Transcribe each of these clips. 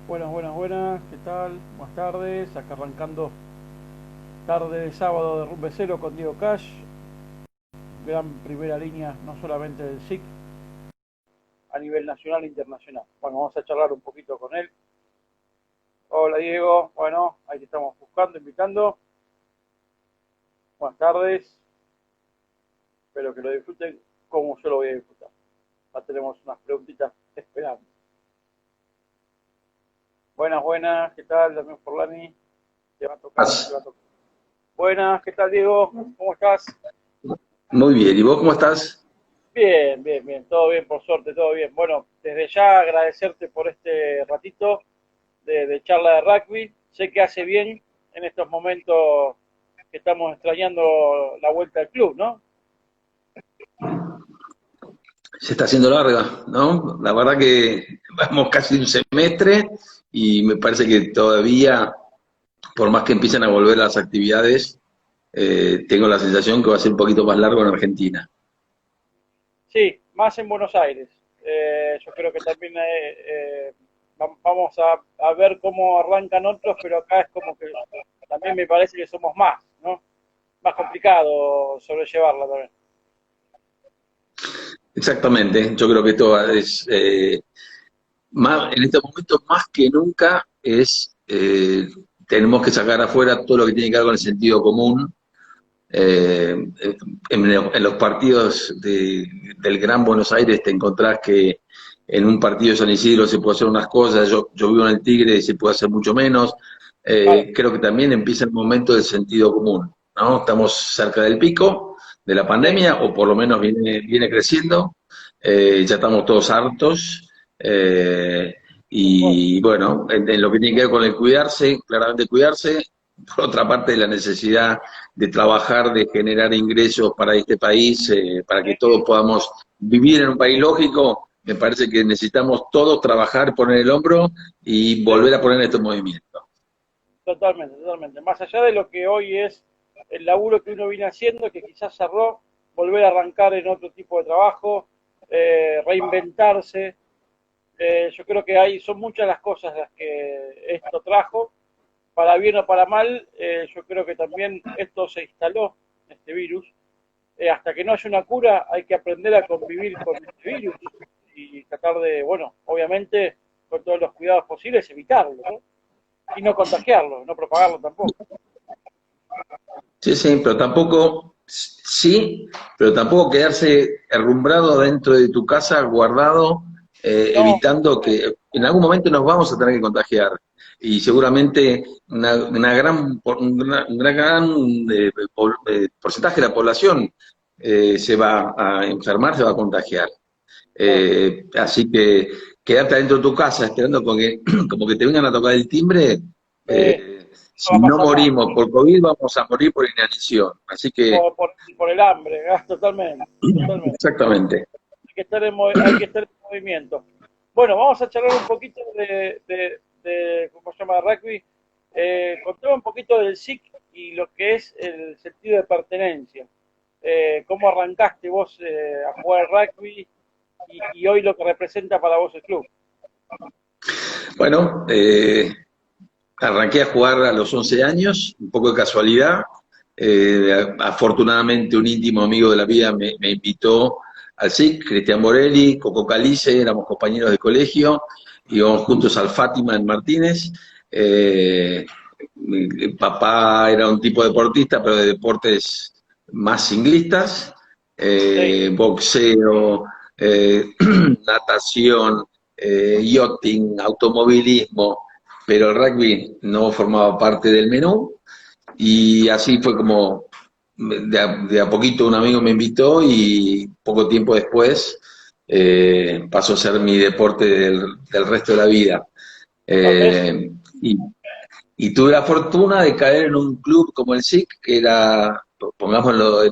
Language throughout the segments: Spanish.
Buenas, buenas, buenas, ¿qué tal? Buenas tardes, acá arrancando tarde de sábado de Rumbe Cero con Diego Cash, gran primera línea, no solamente del SIC, a nivel nacional e internacional. Bueno, vamos a charlar un poquito con él. Hola Diego, bueno, ahí te estamos buscando, invitando. Buenas tardes, espero que lo disfruten como yo lo voy a disfrutar. Ya tenemos unas preguntitas esperando. Buenas, buenas, ¿qué tal? Damián Forlani, te va a tocar, te va a tocar. Buenas, ¿qué tal Diego? ¿Cómo estás? Muy bien, ¿y vos cómo estás? Bien, bien, bien, todo bien, por suerte, todo bien. Bueno, desde ya agradecerte por este ratito de charla de rugby. Sé que hace bien en estos momentos que estamos extrañando la vuelta al club, ¿no? Se está haciendo larga, ¿no? La verdad que vamos casi un semestre y me parece que todavía, por más que empiecen a volver las actividades, tengo la sensación que va a ser un poquito más largo en Argentina. Sí, más en Buenos Aires. Yo creo que también vamos a ver cómo arrancan otros, pero acá es como que también me parece que somos más, ¿no? Más complicado sobrellevarla también. Exactamente, yo creo que esto es, más, en este momento más que nunca tenemos que sacar afuera todo lo que tiene que ver con el sentido común. Eh, en los partidos del Gran Buenos Aires te encontrás que en un partido de San Isidro se puede hacer unas cosas, yo vivo en el Tigre y se puede hacer mucho menos. Claro, Creo que también empieza el momento del sentido común, ¿no? Estamos cerca del pico de la sí, pandemia, o por lo menos viene creciendo. Ya estamos todos hartos. eh, por supuesto. y bueno, en lo que tiene que ver con el cuidarse, claramente cuidarse. Por otra parte, la necesidad de trabajar, de generar ingresos para este país, para que todos podamos vivir en un país lógico. Me parece que necesitamos todos trabajar, poner el hombro y Sí, volver a poner estos movimientos. totalmente, totalmente. Más allá de lo que hoy es el laburo que uno viene haciendo, que quizás cerró, volver a arrancar en otro tipo de trabajo, reinventarse. Yo creo que son muchas las cosas las que esto trajo, para bien o para mal. Yo creo que también esto se instaló, este virus. Hasta que no haya una cura, hay que aprender a convivir con este virus y tratar de, bueno, obviamente, con todos los cuidados posibles, evitarlo, ¿no? Y no contagiarlo, no propagarlo tampoco. Sí, sí, pero tampoco, sí, pero tampoco quedarse herrumbrado dentro de tu casa, guardado, No, evitando que en algún momento nos vamos a tener que contagiar. Y seguramente un gran porcentaje de la población se va a enfermar, se va a contagiar. claro, Así que quedarte adentro de tu casa esperando con que, como que te vengan a tocar el timbre, no va si a no pasar nada. morimos por COVID, vamos a morir por inanición. Así que, Por el hambre, totalmente, totalmente. exactamente. Hay que estar en movimiento. Bueno, vamos a charlar un poquito ¿cómo se llama? Rugby. Contame un poquito del SIC y lo que es el sentido de pertenencia. ¿Cómo arrancaste vos a jugar rugby y hoy lo que representa para vos el club? Bueno, arranqué a jugar a los 11 años, un poco de casualidad. Afortunadamente un íntimo amigo de la vida me invitó al SIC, Cristian Borelli, Coco Calice, éramos compañeros de colegio, íbamos juntos al Fátima en Martínez. Mi papá era un tipo deportista, pero de deportes más singlistas, Sí, boxeo, natación, yachting, automovilismo, pero el rugby no formaba parte del menú. Y así fue como de a poquito un amigo me invitó y poco tiempo después pasó a ser mi deporte del resto de la vida. totalmente. Eh, y, y tuve la fortuna de caer en un club como el SIC, que era, pongámoslo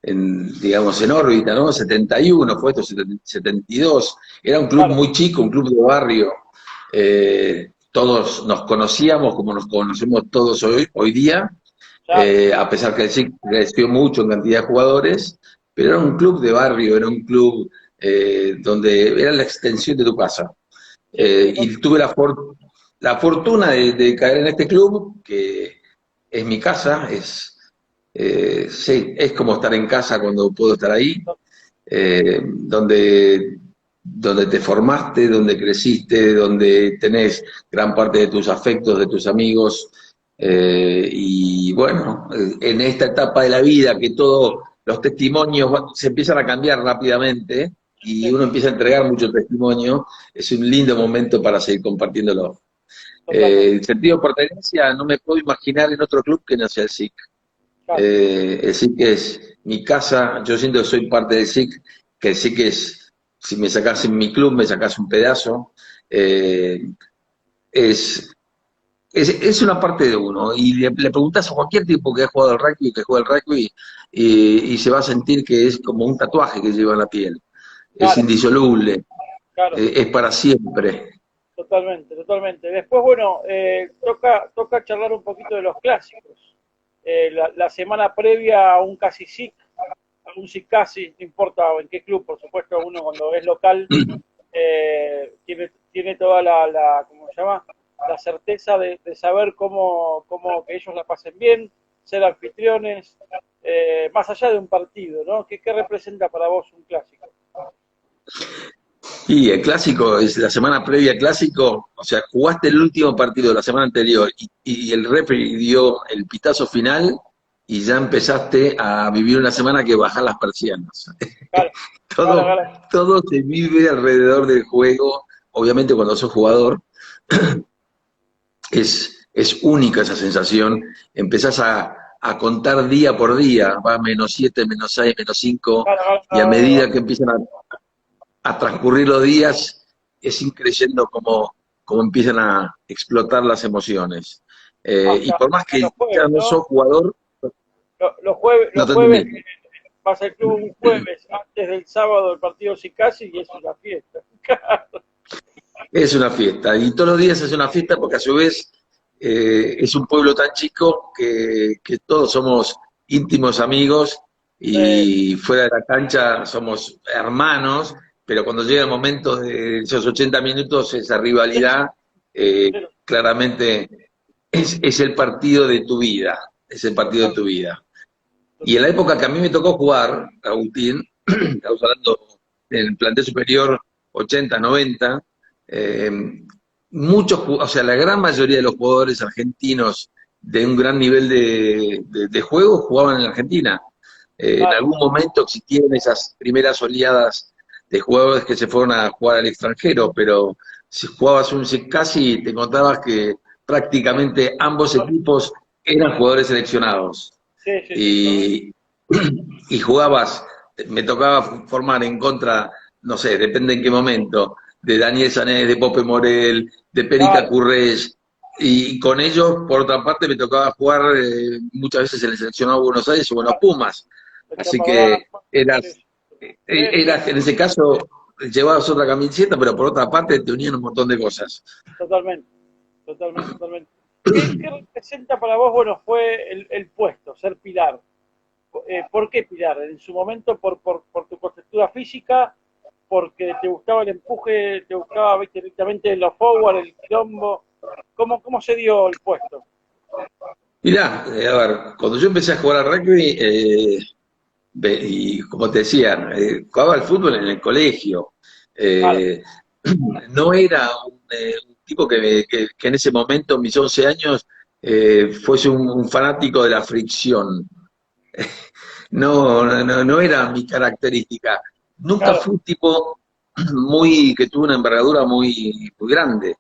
digamos, en órbita, ¿no? 71 fue esto, 72. Era un club Claro, muy chico, un club de barrio. Todos nos conocíamos como nos conocemos todos hoy día, claro, a pesar que el SIC creció mucho en cantidad de jugadores, pero era un club de barrio, era un club donde era la extensión de tu casa. sí, Y tuve la fortuna. la fortuna de caer en este club, que es mi casa, sí, es como estar en casa cuando puedo estar ahí, donde te formaste, donde creciste, donde tenés gran parte de tus afectos, de tus amigos, y bueno, en esta etapa de la vida que todos los testimonios se empiezan a cambiar rápidamente y Sí, uno empieza a entregar mucho testimonio, es un lindo momento para seguir compartiéndolo. totalmente. El sentido de pertenencia no me puedo imaginar en otro club que no sea el SIC. Claro, El SIC es mi casa, yo siento que soy parte del SIC, que el SIC es, si me sacás en mi club, me sacás un pedazo. Eh, es, es una parte de uno, y le preguntas a cualquier tipo que ha jugado al rugby, que juega al rugby, y se va a sentir que es como un tatuaje que lleva en la piel. Es claro, indisoluble, claro. es para siempre. Totalmente, totalmente. Después, bueno, toca charlar un poquito de los clásicos. La semana previa a un casi SIC, a un SIC casi, no importa en qué club, por supuesto, uno cuando es local tiene toda ¿cómo se llama? La certeza de saber cómo que ellos la pasen bien, ser anfitriones, más allá de un partido, ¿no? ¿Qué representa para vos un clásico? Y el clásico, es la semana previa al clásico, o sea, jugaste el último partido de la semana anterior y el referee dio el pitazo final y ya empezaste a vivir una semana que bajar las persianas. Claro, claro, Todo, claro. todo se vive alrededor del juego, obviamente cuando sos jugador, es única esa sensación, empezás a contar día por día, va -7, -6, -5, Claro, claro, y a claro, claro. medida que empiezan a transcurrir los días, es increyendo como empiezan a explotar las emociones. Y Hasta, por más hasta que los ya jueves, no ¿no? sos jugador, no Los te jueves entendí. pasa el club un jueves antes del sábado del partido casi y es una fiesta. Es una fiesta, y todos los días es una fiesta porque a su vez es un pueblo tan chico que todos somos íntimos amigos Sí, y fuera de la cancha somos hermanos, pero cuando llega el momento de esos 80 minutos, esa rivalidad, claramente es el partido de tu vida, es el partido de tu vida. Y en la época que a mí me tocó jugar, Agustín, estamos hablando del plantel superior 80, 90, eh, o sea, la gran mayoría de los jugadores argentinos de un gran nivel de juego jugaban en Argentina. En claro, algún momento existieron esas primeras oleadas de jugadores que se fueron a jugar al extranjero, pero si jugabas casi te encontrabas que prácticamente ambos equipos eran jugadores seleccionados. sí, sí, sí, totalmente. Y, y jugabas, me tocaba formar en contra, no sé, depende en qué momento, de Daniel Sanés, de Pope Morel, de Perica Claro, Currés, y con ellos, por otra parte, me tocaba jugar muchas veces en el seleccionado Buenos Aires o bueno, claro. Pumas. El Así Chaparral, que sí, eras, sí, sí, eras, en ese caso, llevabas otra camiseta, pero por otra parte te unían un montón de cosas. totalmente, totalmente, totalmente. ¿Qué representa para vos? Bueno, fue el puesto, ser pilar. ¿Por qué pilar? En su momento por tu contextura física, porque te gustaba el empuje, te gustaba ¿viste? Directamente los forward, el quilombo. ¿Cómo se dio el puesto? Mirá, a ver, cuando yo empecé a jugar al rugby, y como te decía, jugaba al fútbol en el colegio. Claro, Eh, no era un tipo que en ese momento, mis 11 años, fuese un fanático de la fricción. No era mi característica. Nunca claro, fui un tipo que tuvo una envergadura muy grande.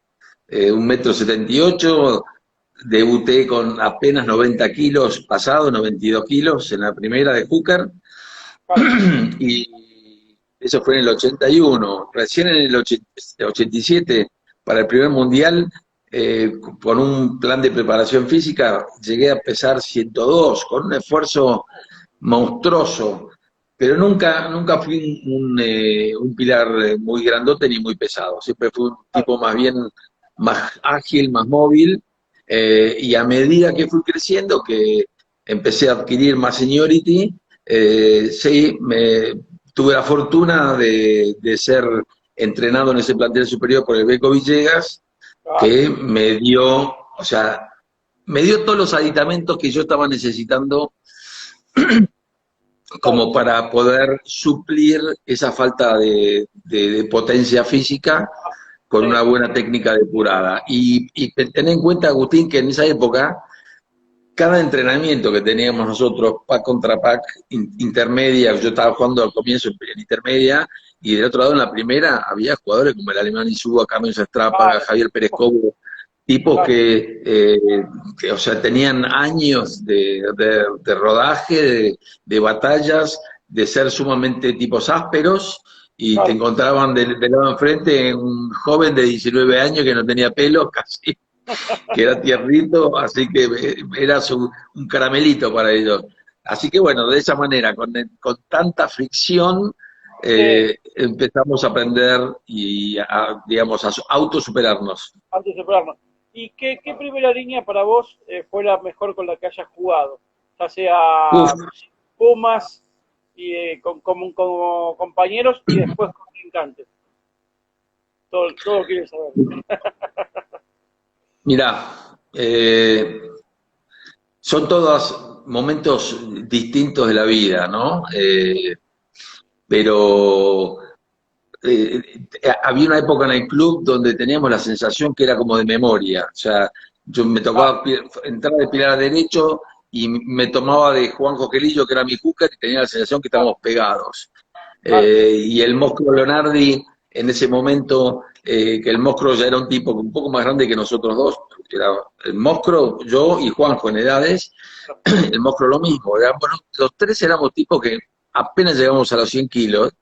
1,78 m, debuté con apenas 90 kilos pasado, 92 kilos en la primera de Hooker, claro, y eso fue en el 81. Recién en el 87, para el primer mundial, con un plan de preparación física, llegué a pesar 102, con un esfuerzo monstruoso, pero nunca fui un pilar muy grandote ni muy pesado. Siempre fui un claro, tipo más bien más ágil, más móvil, y a medida que fui creciendo, que empecé a adquirir más seniority, sí, tuve la fortuna de ser entrenado en ese plantel superior por el Beco Villegas, Ah, que me dio, o sea, me dio todos los aditamentos que yo estaba necesitando claro, como para poder suplir esa falta de potencia física con sí, una buena técnica depurada. Y ten en cuenta, Agustín, que en esa época, cada entrenamiento que teníamos nosotros, pack contra pack, intermedia, yo estaba jugando al comienzo en intermedia, y del otro lado en la primera había jugadores como el alemán Insúa, Carlos Estrápaga, claro, Javier Pérez Cobo, tipos claro, que, o sea, tenían años de rodaje, de batallas, de ser sumamente tipos ásperos, y te claro. encontraban del lado enfrente un joven de 19 años que no tenía pelo, casi, que era tiernito, así que era un caramelito para ellos. Así que bueno, de esa manera, con tanta fricción, Sí, empezamos a aprender y digamos, a autosuperarnos. antes de programas. ¿Y qué primera línea para vos fue la mejor con la que hayas jugado? Ya Uf, sea Pumas y como compañeros y después con contrincantes. Todo quiere saber. mirá, son todos momentos distintos de la vida, ¿no? Pero había una época en el club donde teníamos la sensación que era como de memoria. O sea, yo me Ah, tocaba entrar de pilar derecho y me tomaba de Juan Joquelillo, que era mi hooker, y tenía la sensación que claro, estábamos pegados. claro, Y el Moscro Leonardi, en ese momento, que el Moscro ya era un tipo un poco más grande que nosotros dos, era el Moscro, yo y Juanjo en edades, el Moscro lo mismo. Los tres éramos tipos que apenas llegamos a los 100 kilos,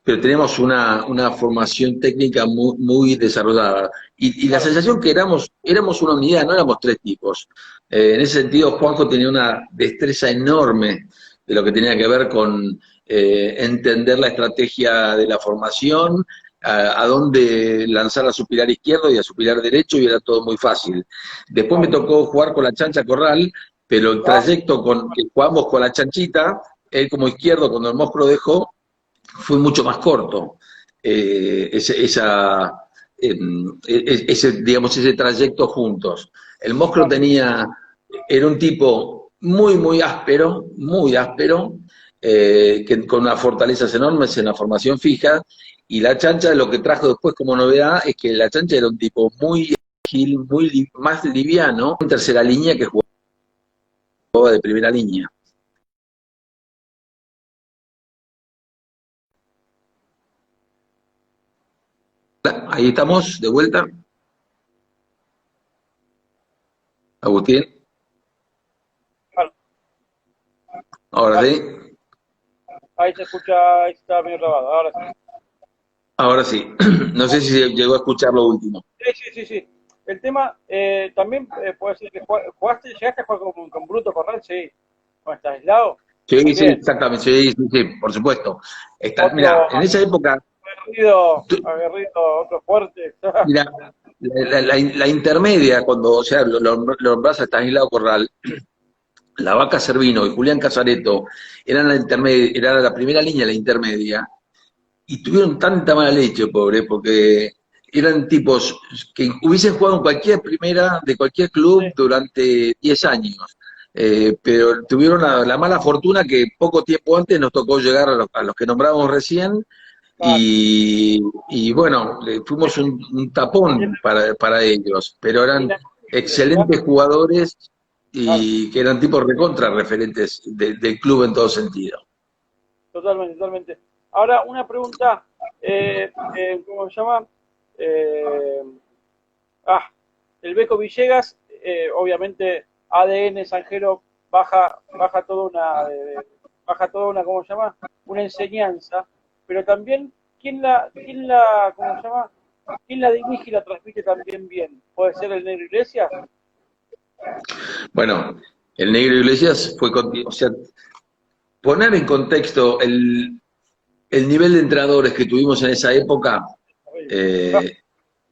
pero teníamos una formación técnica muy desarrollada. Y la claro. sensación que éramos una unidad, no éramos tres tipos. En ese sentido, Juanjo tenía una destreza enorme de lo que tenía que ver con entender la estrategia de la formación, a dónde lanzar a su pilar izquierdo y a su pilar derecho, y era todo muy fácil. Después me Claro. tocó jugar con la chancha Corral, pero el Ah, trayecto que jugamos con la chanchita, él como izquierdo, cuando el Moscro dejó, fue mucho más corto. Digamos, ese trayecto juntos. El Moscro claro. era un tipo muy áspero, con unas fortalezas enormes en la formación fija, y la chancha lo que trajo después como novedad es que la chancha era un tipo muy ágil, más liviano, en tercera línea que jugaba de primera línea. Ahí estamos, de vuelta, Agustín, Claro. ahora Ahí, sí. ahí se escucha, ahí está bien grabado, ahora sí. Ahora sí, no sé si llegó a escuchar lo último. Sí, sí, sí, sí. El tema, también puede ser que jugaste, llegaste a jugar con Bruto Corral, sí. ¿No estás aislado? Sí, sí, También. exactamente, sí, sí, sí, por supuesto. Mira, Otro en esa época, aguerrido, tú- aguerrido, otro fuerte. mira, la intermedia, cuando, o sea, lo nombrás a Estanislao Corral, la Vaca Servino y Julián Casareto eran era la primera línea de la intermedia, y tuvieron tanta mala leche, pobre, porque eran tipos que hubiesen jugado en cualquier primera de cualquier Sí, club durante 10 años. Pero tuvieron la mala fortuna que poco tiempo antes nos tocó llegar a los que nombramos recién, claro. y bueno, fuimos un tapón para ellos, pero eran Inamovible, excelentes claro, jugadores claro. y que eran tipos recontra referentes del club en todo sentido. Totalmente, totalmente. Ahora, una pregunta, ¿cómo se llama? Eh, ah, el Beco Villegas, obviamente ADN Sanjero baja toda una, ¿cómo se llama? Una enseñanza, pero también, ¿cómo se llama? ¿Quién la dirige y la transmite también bien? ¿Puede ser el Negro Iglesias? Bueno, el Negro Iglesias fue, o sea, poner en contexto el nivel de entrenadores que tuvimos en esa época, Horrible. eh,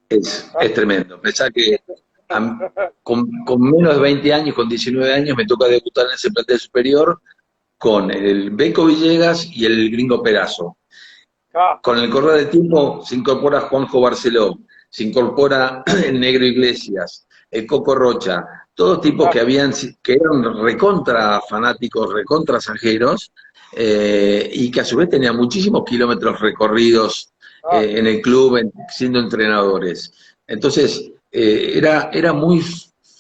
es tremendo. Pensá que a- Ah, con menos de 20 años, con 19 años, me toca debutar en ese plantel superior con el Beco Villegas y el Gringo Perazo. ah, Con el correr del tiempo se incorpora Juanjo Barceló, se incorpora el Negro Iglesias, el Coco Rocha, todos tipos Ah, que eran recontra fanáticos, recontra zanjeros, y que a su vez tenían muchísimos kilómetros recorridos ah, en el club siendo entrenadores. Entonces, era muy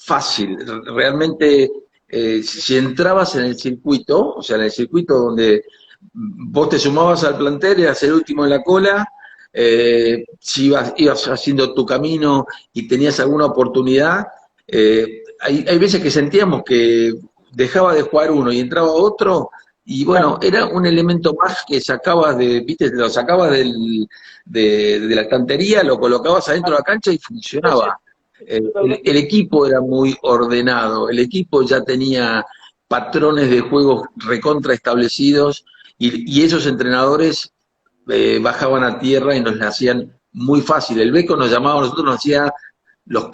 fácil, realmente si entrabas en el circuito, o sea, en el circuito donde vos te sumabas al plantel, eras el último en la cola, si ibas haciendo tu camino y tenías alguna oportunidad, hay veces que sentíamos que dejaba de jugar uno y entraba otro, y claro, bueno, era un elemento más que sacabas viste, lo sacabas de la estantería, lo colocabas adentro ah, de la cancha y sí, sí, funcionaba. totalmente. El equipo era muy ordenado, el equipo ya tenía patrones de juego recontra establecidos y esos entrenadores bajaban a tierra y nos la hacían muy fácil. El Beco nos llamaba, nosotros nos hacía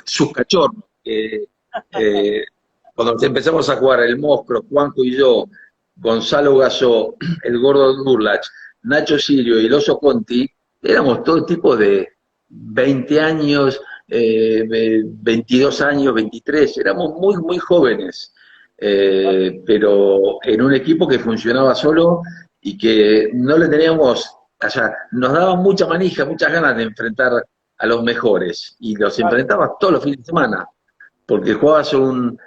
sus cachorros. Eh, cuando empezamos a jugar el Moscro, Juanjo y yo, Gonzalo Gasó, el Gordo Durlach, Nacho Sirio y el Oso Conti, éramos todo tipo de 20 años, 22 años, 23, éramos muy, muy jóvenes, pero en un equipo que funcionaba solo y que no le teníamos, o sea, nos daba mucha manija, muchas ganas de enfrentar a los mejores, y los Claro, enfrentabas todos los fines de semana, porque jugabas con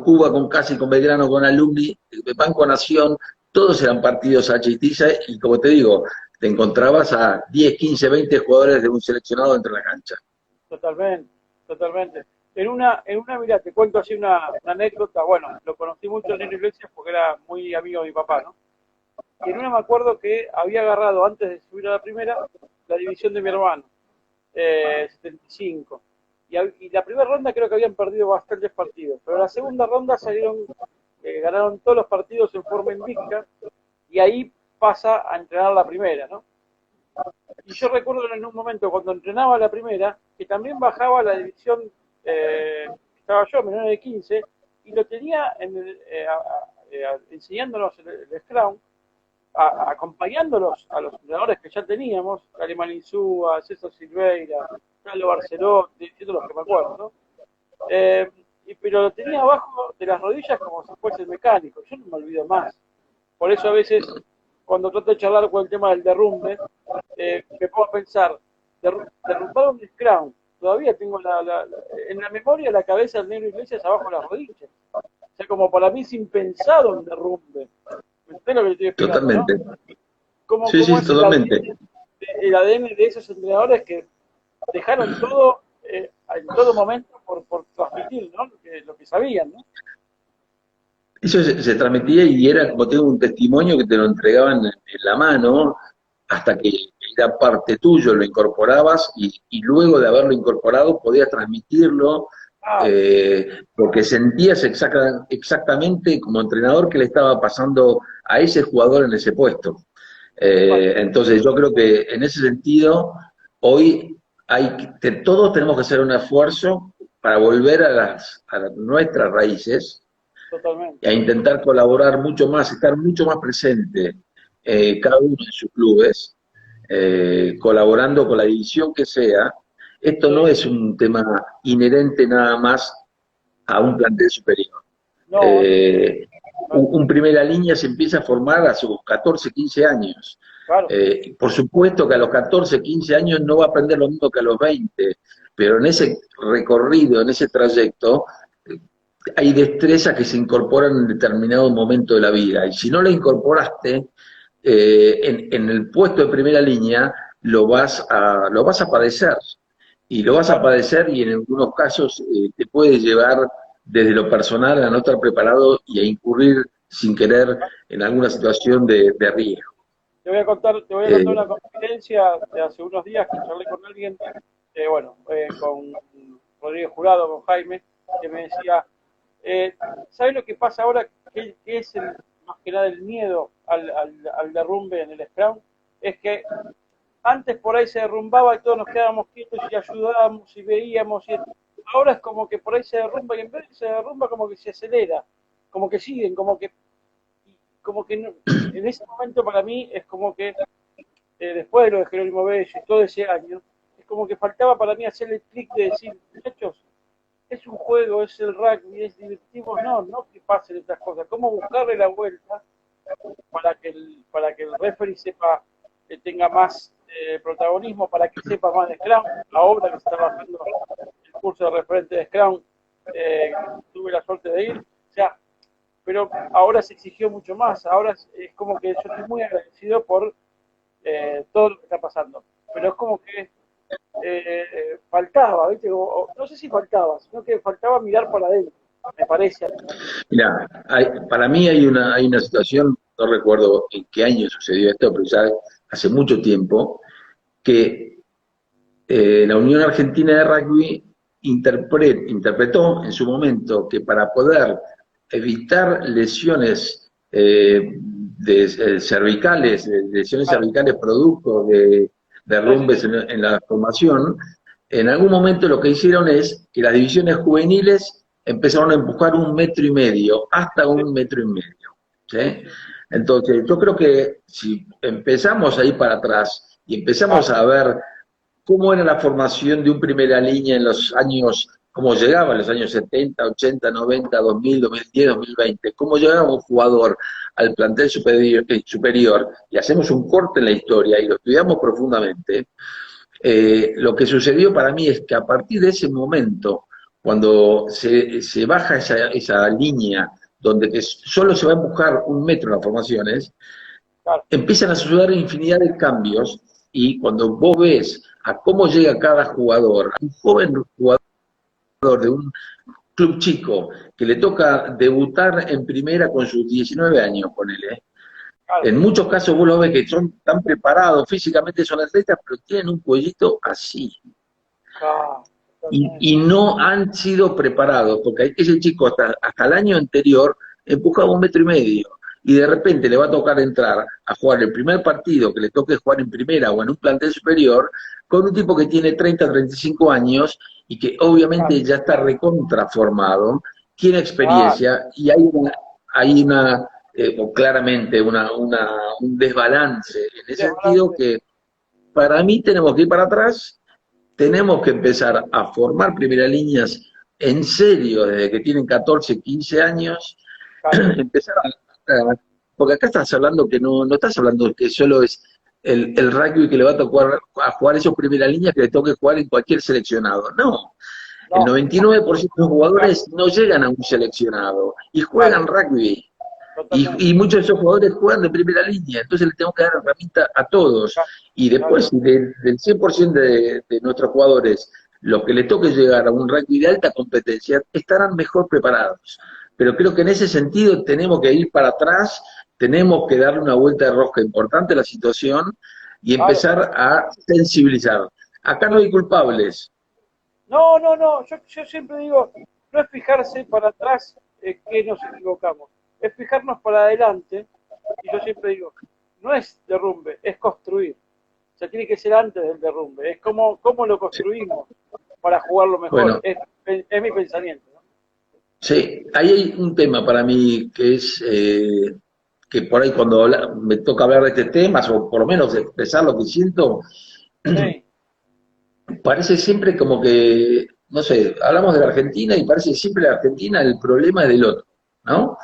Cuba, con Casi, con Belgrano, con Alumni, Banco Nación, todos eran partidos a chistilla, y como te digo, te encontrabas a 10, 15, 20 jugadores de un seleccionado dentro de la cancha. totalmente, totalmente. Mira, te cuento así una anécdota. Bueno, lo conocí mucho en Nino Iglesias porque era muy amigo de mi papá, ¿no? Y en una me acuerdo que había agarrado, antes de subir a la primera, la división de mi hermano, 75. Y la primera ronda creo que habían perdido bastantes partidos, pero la segunda ronda salieron, ganaron todos los partidos en forma invicta, y ahí pasa a entrenar la primera, ¿no? Y yo recuerdo en un momento cuando entrenaba la primera, que también bajaba la división, estaba yo, menor de 15, y lo tenía enseñándonos el Scrum, acompañándolos a los entrenadores que ya teníamos, Alemán Insúa, César Silveira, Carlos Barceló, diciendo los que me acuerdo, ¿no? Pero lo tenía abajo de las rodillas como si fuese el mecánico, yo no me olvido más. Por eso a veces, cuando trato de charlar con el tema del derrumbe, me pongo a pensar, derrumbar un Scrum, todavía tengo en la memoria la cabeza del Negro Iglesias abajo de las rodillas. O sea, como para mí es impensado un derrumbe. ¿Me entiendes lo que le estoy explicando, no? Totalmente. Sí, Cómo sí, es totalmente. el ADN de esos entrenadores que dejaron todo en todo momento por transmitir, ¿no? Lo que sabían, ¿no? Eso se transmitía y era como tengo un testimonio que te lo entregaban en la mano hasta que era parte tuyo, lo incorporabas y luego de haberlo incorporado podías transmitirlo Claro, porque sentías exactamente como entrenador qué le estaba pasando a ese jugador en ese puesto. Entonces yo creo que en ese sentido hoy todos tenemos que hacer un esfuerzo para volver a nuestras raíces totalmente. a intentar colaborar mucho más, estar mucho más presente cada uno en sus clubes, colaborando con la división que sea. Esto no Sí. es un tema inherente nada más a un plantel superior. No, Eh, no, un primera línea se empieza a formar a sus 14, 15 años. claro, Por supuesto que a los 14, 15 años no va a aprender lo mismo que a los 20, pero en ese recorrido, en ese trayecto, hay destrezas que se incorporan en determinado momento de la vida. Y si no la incorporaste en el puesto de primera línea, lo vas a padecer. Y lo vas a claro. padecer y en algunos casos te puede llevar desde lo personal a no estar preparado y a incurrir sin querer en alguna situación de riesgo. Te voy a Eh, contar una confidencia de hace unos días que charlé con alguien, con Rodríguez Jurado, con Jaime, que me decía, eh, ¿sabes lo que pasa ahora? ¿Qué es más que nada el miedo al derrumbe en el Scrum? Es que antes por ahí se derrumbaba y todos nos quedábamos quietos y ayudábamos y veíamos. Ahora es como que por ahí se derrumba y en vez de se derrumba como que se acelera, como que siguen, como que en ese momento para mí es como que después de lo de Jerónimo Bello y todo ese año, es como que faltaba para mí hacer el clic de decir, muchachos, es un juego, es el rugby, es divertido, no que pasen estas cosas, cómo buscarle la vuelta para que el referee sepa que tenga más protagonismo, para que sepa más de Scrum, ahora que se está bajando el curso de referente de Scrum, tuve la suerte de ir, o sea, pero ahora se exigió mucho más, ahora es como que yo estoy muy agradecido por todo lo que está pasando, pero es como que faltaba, ¿viste? No sé si faltaba, sino que faltaba mirar para adentro, me parece. Mira, para mí hay una situación, no recuerdo en qué año sucedió esto, pero ya hace mucho tiempo, que la Unión Argentina de Rugby interpretó en su momento que para poder evitar lesiones cervicales, lesiones cervicales producto de derrumbes en la formación, en algún momento lo que hicieron es que las divisiones juveniles empezaron a empujar 1,5 metros, hasta 1,5 metros. ¿Sí? Entonces, yo creo que si empezamos a ir para atrás y empezamos a ver cómo era la formación de un primera línea en los años, cómo llegaba en los años 70, 80, 90, 2000, 2010, 2020, cómo llegaba un jugador al plantel superior, y hacemos un corte en la historia y lo estudiamos profundamente, lo que sucedió para mí es que a partir de ese momento, cuando se baja esa línea donde que solo se va a empujar 1 metro en las formaciones, empiezan a suceder infinidad de cambios, y cuando vos ves a cómo llega cada jugador, un joven jugador de un club chico que le toca debutar en primera con sus 19 años, ponele, en muchos casos vos lo ves que son tan preparados, físicamente son atletas, pero tienen un cuellito así. Y no han sido preparados, porque ese chico hasta el año anterior empujaba 1,5 metros, y de repente le va a tocar entrar a jugar el primer partido que le toque jugar en primera o en un plantel superior, con un tipo que tiene 30, 35 años, y que obviamente ya está recontraformado, tiene experiencia, y hay una claramente un desbalance, en ese sentido que para mí tenemos que ir para atrás. Tenemos que empezar a formar primeras líneas en serio desde que tienen 14, 15 años, empezar porque acá estás hablando que no estás hablando que solo es el rugby que le va a tocar a jugar esos primeras líneas que le toque jugar en cualquier seleccionado. No, el 99% de los jugadores no llegan a un seleccionado y juegan rugby. Y muchos de esos jugadores juegan de primera línea, entonces le tengo que dar herramienta a todos. Y después, del 100% de nuestros jugadores, los que les toque llegar a un rugby de alta competencia, estarán mejor preparados. Pero creo que en ese sentido tenemos que ir para atrás, tenemos que darle una vuelta de rosca importante a la situación y empezar a sensibilizar. Acá no hay culpables. No, yo siempre digo, no es fijarse para atrás que nos equivocamos, es fijarnos para adelante, y yo siempre digo, no es derrumbe, es construir. O sea, tiene que ser antes del derrumbe, es cómo lo construimos para jugarlo mejor, bueno, es mi pensamiento, ¿no? Sí, ahí hay un tema para mí que es que por ahí cuando me toca hablar de este tema, o por lo menos expresar lo que siento, sí. Parece siempre como que, no sé, hablamos de la Argentina y parece siempre la Argentina el problema es del otro, ¿no?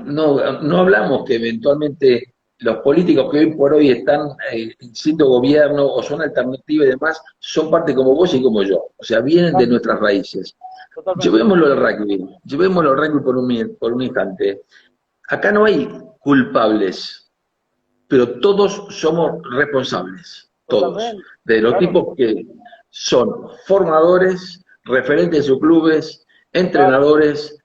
No hablamos que eventualmente los políticos que hoy por hoy están siendo gobierno o son alternativa y demás, son parte como vos y como yo, o sea, vienen de nuestras raíces. Llevémoslo al rugby por un instante. Acá no hay culpables, pero todos somos responsables, todos. De los tipos que son formadores, referentes de sus clubes, entrenadores,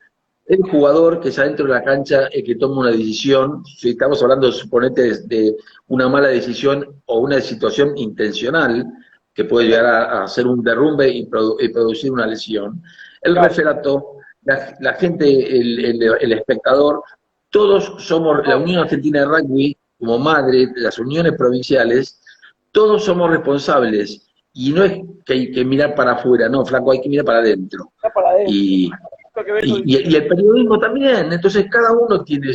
el jugador que está dentro de la cancha, el que toma una decisión, si estamos hablando, suponete, de una mala decisión o una situación intencional, que puede llegar a hacer un derrumbe y producir una lesión. El referato, la gente, el espectador, todos somos, la Unión Argentina de Rugby, como madre, las uniones provinciales, todos somos responsables. Y no es que hay que mirar para afuera, no, flaco, hay que mirar para adentro. Y el periodismo también, entonces cada uno tiene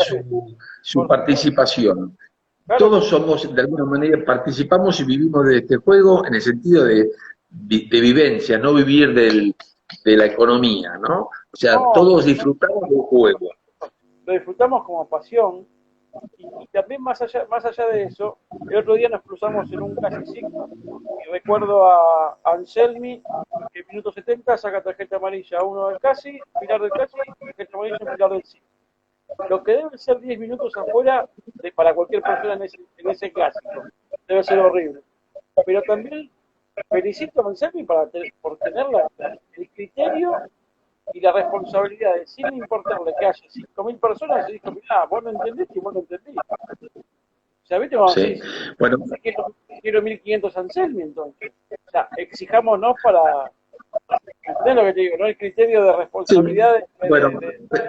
su participación. Claro, todos somos, de alguna manera, participamos y vivimos de este juego en el sentido de vivencia, no vivir de la economía, ¿no? O sea, no, todos disfrutamos del juego. lo disfrutamos como pasión y también más allá de eso, el otro día nos cruzamos en un casi 5 y recuerdo a Anselmi que en minuto 70 saca tarjeta amarilla a uno del casi, Pilar del casi, tarjeta amarilla a Pilar del sí. Lo que deben ser 10 minutos afuera para cualquier persona en ese clásico. Debe ser horrible. Pero también felicito a Anselmi por tener el criterio y la responsabilidad de, sin importarle que haya 5.000 personas, se dijo, mirá, vos no entendiste y vos no entendés. O sea, ¿viste cómo Sí. decís? Bueno, Quiero 1.500 Anselmi, entonces. O sea, exijámonos para... ¿Entendés lo que te digo? ¿No? El criterio de sí. responsabilidad Bueno,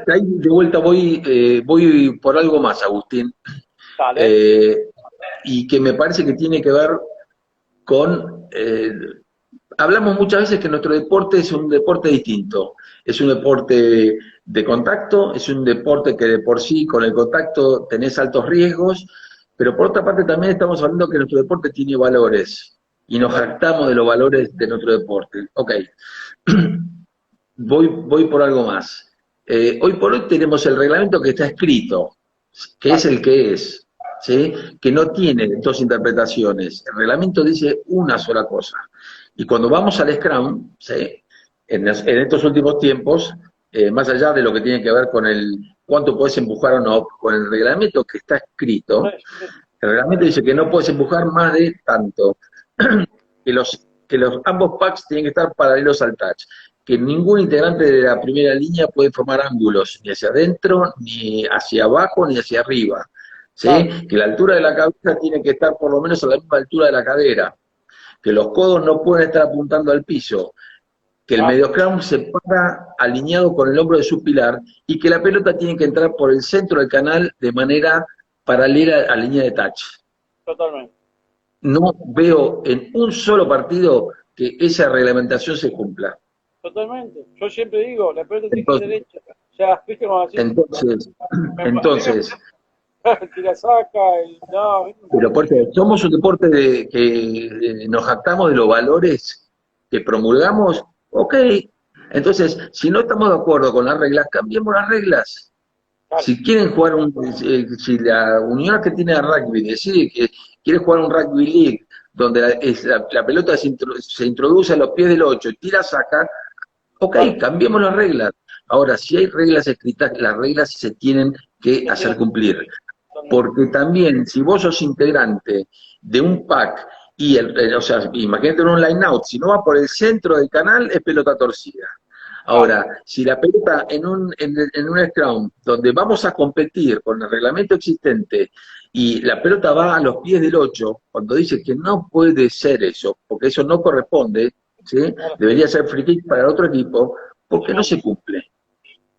ahí de vuelta voy por algo más, Agustín, Dale. eh, y que me parece que tiene que ver con... hablamos muchas veces que nuestro deporte es un deporte distinto, es un deporte de contacto, es un deporte que de por sí con el contacto tenés altos riesgos, pero por otra parte también estamos hablando que nuestro deporte tiene valores y nos jactamos de los valores de nuestro deporte. Ok, voy por algo más. Hoy por hoy tenemos el reglamento que está escrito, que es Claro, el que es, ¿sí? Que no tiene dos interpretaciones. El reglamento dice una sola cosa. Y cuando vamos al Scrum, ¿sí? En estos últimos tiempos, más allá de lo que tiene que ver con el cuánto puedes empujar o no, con el reglamento que está escrito, el reglamento dice que no puedes empujar más de tanto, que los ambos packs tienen que estar paralelos al touch, que ningún integrante de la primera línea puede formar ángulos, ni hacia adentro, ni hacia abajo, ni hacia arriba, ¿sí? claro, Que la altura de la cabeza tiene que estar por lo menos a la misma altura de la cadera, que los codos no pueden estar apuntando al piso, que el claro, mediocrown se para alineado con el hombro de su pilar y que la pelota tiene que entrar por el centro del canal de manera paralela a la línea de touch. totalmente. No veo en un solo partido que esa reglamentación se cumpla. Totalmente. Yo siempre digo, la pelota tiene que ir Entonces, derecha. Ya, viste como decís, entonces, a mí me entonces, tira saca, no, pero porque somos un deporte que nos jactamos de los valores que promulgamos, ok. Entonces, si no estamos de acuerdo con las reglas, cambiemos las reglas. claro, Si quieren jugar si la Unión Argentina de Rugby decide que quiere jugar un Rugby League, donde la pelota se introduce a los pies del 8 y tira saca, ok, claro, cambiemos las reglas. Ahora, si hay reglas escritas, las reglas se tienen que se hacer tiene cumplir. totalmente. Porque también, si vos sos integrante de un pack y o sea, imagínate un line out, si no va por el centro del canal, es pelota torcida. Claro, Ahora, si la pelota en un scrum donde vamos a competir con el reglamento existente y la pelota va a los pies del 8, cuando dice que no puede ser eso, porque eso no corresponde, ¿sí? claro, Debería ser free kick para el otro equipo, porque no totalmente. se cumple.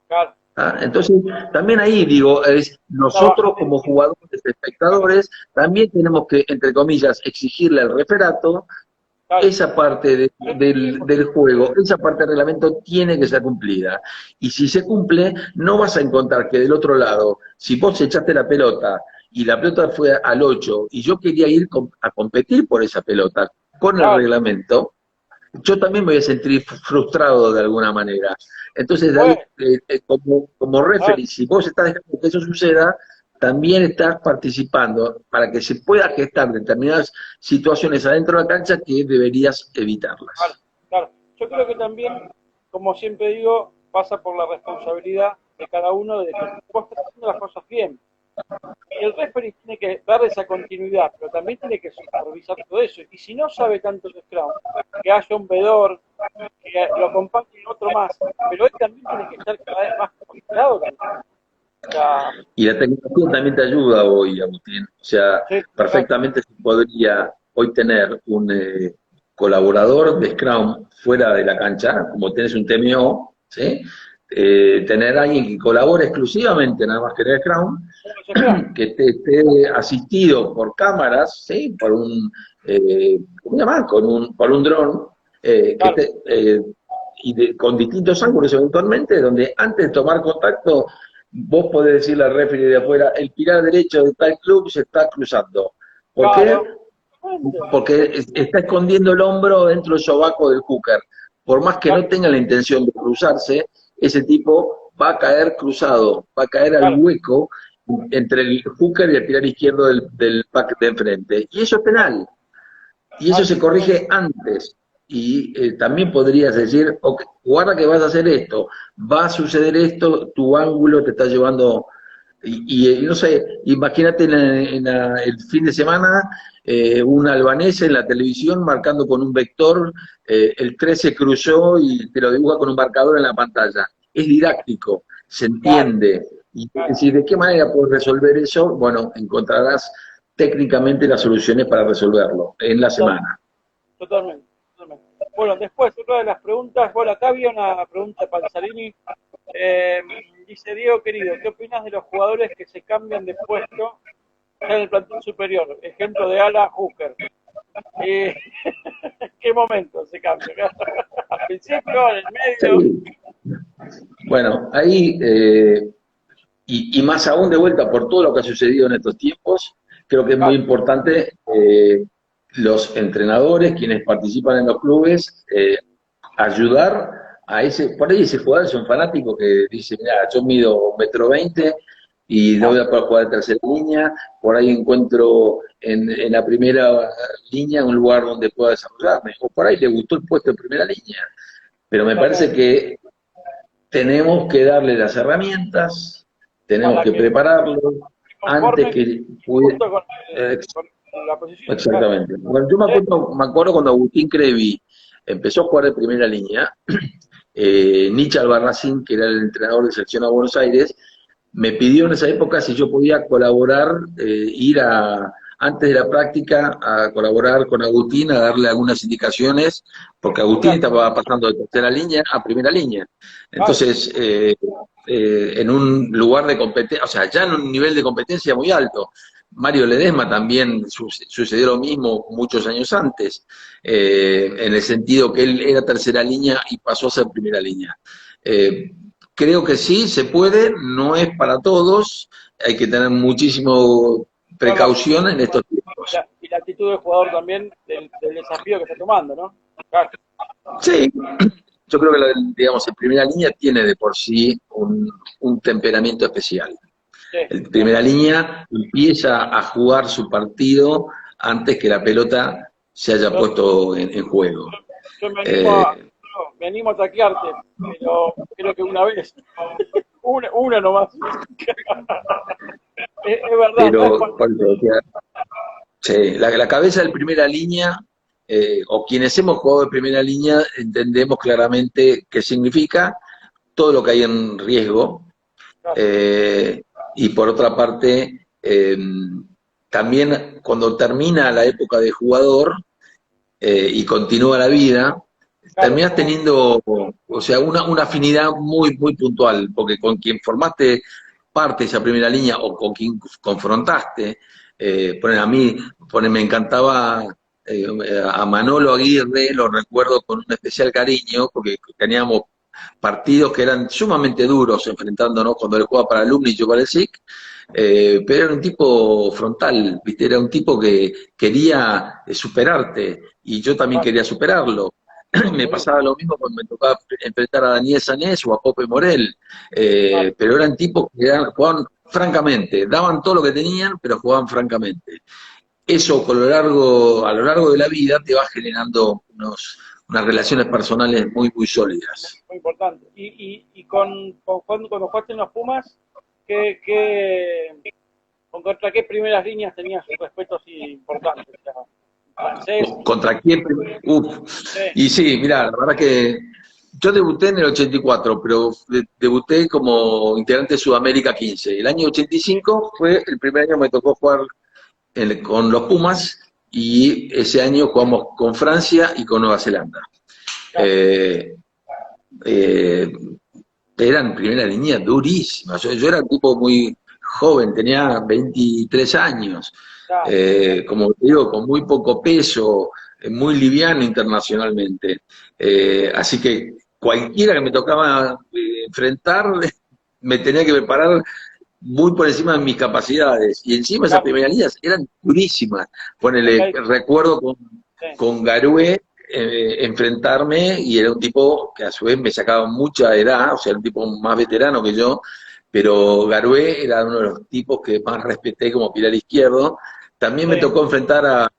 Claro, ¿Ah? Entonces, también ahí digo, nosotros como jugadores, espectadores, también tenemos que, entre comillas, exigirle al referato claro, esa parte del juego, esa parte del reglamento tiene que ser cumplida. Y si se cumple, no vas a encontrar que del otro lado, si vos echaste la pelota y la pelota fue al 8 y yo quería ir a competir por esa pelota con el claro. reglamento, yo también me voy a sentir frustrado de alguna manera. Entonces, de Bueno, ahí, como claro, referee, si vos estás dejando que eso suceda, también estás participando para que se pueda gestar determinadas situaciones adentro de la cancha que deberías claro, evitarlas. claro. Yo creo que también, como siempre digo, pasa por la responsabilidad de cada uno de que vos estás haciendo las cosas bien. Y el referee tiene que darle esa continuidad, pero también tiene que supervisar todo eso. Y si no sabe tanto el Scrum, que haya un vedor, que lo acompañe otro más, pero él también tiene que estar cada vez más capacitado también. O sea, Y la tecnología también te ayuda hoy, Agustín. O sea, sí, claro, perfectamente se podría hoy tener un colaborador de Scrum fuera de la cancha, como tenés un TMO, ¿sí? Tener a alguien que colabore exclusivamente nada más que en el Scrum, uno se crea. que esté asistido por cámaras, ¿sí? Por ¿cómo se llama? Por un dron, Claro, con distintos ángulos eventualmente, donde antes de tomar contacto vos podés decirle al referee de afuera, el pilar derecho de tal club se está cruzando. ¿Por Claro. qué? Porque está escondiendo el hombro dentro del sobaco del hooker. Por más que no tenga la intención de cruzarse, ese tipo va a caer cruzado, va a caer al Claro. hueco entre el hooker y el pilar izquierdo del pack de enfrente. Y eso es penal. Y eso se corrige antes. Y también podrías decir, okay, guarda que vas a hacer esto, va a suceder esto, tu ángulo te está llevando. Y no sé, imagínate el fin de semana un albanés en la televisión marcando con un vector, el 13 cruzó y te lo dibuja con un marcador en la pantalla. Es didáctico, se entiende. Y es decir, ¿de qué manera puedes resolver eso? Bueno, encontrarás técnicamente las soluciones para resolverlo en la semana. Totalmente, totalmente. Bueno, después, otra de las preguntas, bueno, acá había una pregunta para Panzarini. Dice Diego, querido, ¿qué opinas de los jugadores que se cambian de puesto en el plantel superior? Ejemplo de ala, hooker. ¿Qué momento se cambia? ¿Al principio, en el medio? Sí. Bueno, ahí, y más aún de vuelta por todo lo que ha sucedido en estos tiempos, creo que es muy importante los entrenadores, quienes participan en los clubes, ayudar a por ahí ese jugador es un fanático que dice, mira, yo mido 1,20 m y no voy a poder jugar de tercera línea, por ahí encuentro en la primera línea un lugar donde pueda desarrollarme, o por ahí le gustó el puesto en primera línea, pero me parece que tenemos que darle las herramientas, tenemos que prepararlo antes que pueda. Con la posición. Exactamente. Bueno, yo me acuerdo cuando Agustín Crevi empezó a jugar de primera línea, Nietzsche Albarracín, que era el entrenador de selección a Buenos Aires, me pidió en esa época si yo podía colaborar, antes de la práctica, a colaborar con Agustín, a darle algunas indicaciones, porque Agustín estaba pasando de tercera línea a primera línea. Entonces, en un lugar de competencia, o sea, ya en un nivel de competencia muy alto. Mario Ledesma también sucedió lo mismo muchos años antes, en el sentido que él era tercera línea y pasó a ser primera línea. Creo que sí, se puede, no es para todos, hay que tener muchísimo precaución en estos tiempos. Y la actitud del jugador también, del desafío que está tomando, ¿no? Claro. Sí, yo creo que, digamos, en primera línea tiene de por sí un temperamento especial. En primera línea empieza a jugar su partido antes que la pelota se haya puesto en juego. Yo me animo a taclearte, pero creo que una vez, una nomás. Es verdad. Pero, sí, la cabeza de primera línea, o quienes hemos jugado de primera línea, entendemos claramente qué significa, todo lo que hay en riesgo, y por otra parte, también cuando termina la época de jugador y continúa la vida, terminás teniendo, o sea, una afinidad muy, muy puntual, porque con quien formaste parte de esa primera línea o con quien confrontaste, a mí me encantaba a Manolo Aguirre, lo recuerdo con un especial cariño, porque teníamos partidos que eran sumamente duros enfrentándonos cuando él jugaba para Alumni y yo para el SIC, pero era un tipo frontal, ¿viste? Era un tipo que quería superarte y yo también quería superarlo. Me pasaba lo mismo cuando me tocaba enfrentar a Daniel Sanés o a Pope Morel, pero eran tipos que jugaban francamente, daban todo lo que tenían, pero jugaban francamente. Eso a lo largo de la vida te va generando unas relaciones personales muy, muy sólidas. Muy importante. Y cuando jugaste en los Pumas, ¿contra qué primeras líneas tenías respetos importantes? ¿Francés? ¿Contra quién? Y sí, mirá, la verdad que yo debuté en el 84, pero debuté como integrante de Sudamérica 15. El año 85 fue el primer año que me tocó jugar con los Pumas, y ese año jugamos con Francia y con Nueva Zelanda. Eran primera línea durísimas. Yo era un tipo muy joven, tenía 23 años, como te digo, con muy poco peso, muy liviano internacionalmente. Así que cualquiera que me tocaba enfrentar me tenía que preparar muy por encima de mis capacidades. Y encima esas primeras líneas eran durísimas. Ponele, recuerdo con Garué enfrentarme, y era un tipo que a su vez me sacaba mucha edad, o sea, era un tipo más veterano que yo, pero Garué era uno de los tipos que más respeté como pilar izquierdo. También me tocó enfrentar